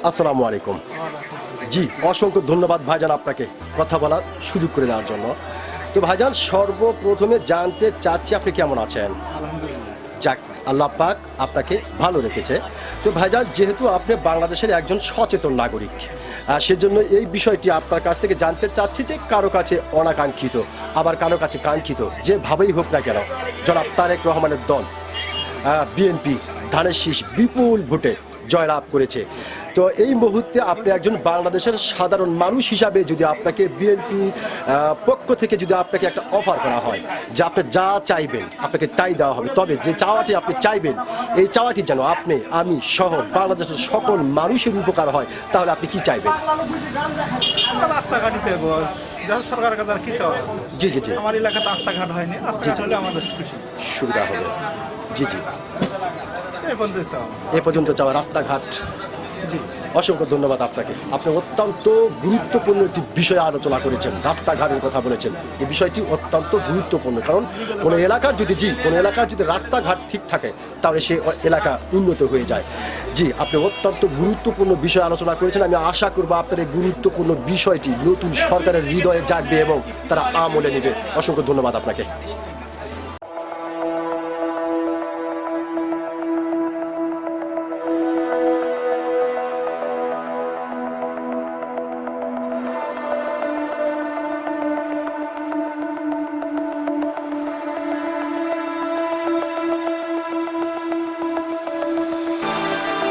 আসসালামু আলাইকুম। জি, অসংখ্য ধন্যবাদ ভাইজান আপনাকে কথা বলার সুযোগ করে দেওয়ার জন্য। তো ভাইজান, সর্বপ্রথমে জানতে চাচ্ছি আপনি কেমন আছেন? যাক, আল্লাহ পাক আপনাকে ভালো রেখেছে। তো ভাইজান, যেহেতু আপনি বাংলাদেশের একজন সচেতন নাগরিক, সেজন্য এই বিষয়টি আপনার কাছ থেকে জানতে চাচ্ছি যে কারো কাছে অনাকাঙ্ক্ষিত, আবার কারো কাছে কাঙ্ক্ষিত, যেভাবেই হোক না কেন, জনাব তারেক রহমানের দল বিএনপি ধানের শীষ বিপুল ভোটে জয়লাভ করেছে। তো এই মুহূর্তে আপনি একজন বাংলাদেশের সাধারণ মানুষ হিসাবে যদি আপনাকে বিএনপি পক্ষ থেকে যদি আপনাকে একটা অফার করা হয় যে আপনি যা চাইবেন আপনাকে তাই দেওয়া হবে, তবে যে চাওয়াটি আপনি চাইবেন এই চাওয়াটি যেন আপনি, আমি সহ বাংলাদেশের সকল মানুষের উপকার হয়, তাহলে আপনি কি চাইবেন? রাস্তাঘাট চাইবো, সরকারের কাছে আর কি চাওয়া আছে? জি জি জি, আমার এলাকাতে রাস্তাঘাট হয়নি, রাস্তাঘাট হলে আমাদের খুশি। সুবিধা হবে। জি জি, এই পর্যন্ত চাওয়া। এ পর্যন্ত যাওয়া রাস্তাঘাট। জি, অসংখ্য ধন্যবাদ আপনাকে। আপনি অত্যন্ত গুরুত্বপূর্ণ একটি বিষয়ে আলোচনা করেছেন, রাস্তাঘাটের কথা বলেছেন। এই বিষয়টি অত্যন্ত গুরুত্বপূর্ণ, কারণ কোনো এলাকার যদি রাস্তাঘাট ঠিক থাকে তাহলে সে এলাকা উন্নত হয়ে যায়। জি, আপনি অত্যন্ত গুরুত্বপূর্ণ বিষয় আলোচনা করেছেন। আমি আশা করব আপনার এই গুরুত্বপূর্ণ বিষয়টি নতুন সরকারের হৃদয়ে জাগবে এবং তারা আমলে নেবে। অসংখ্য ধন্যবাদ আপনাকে।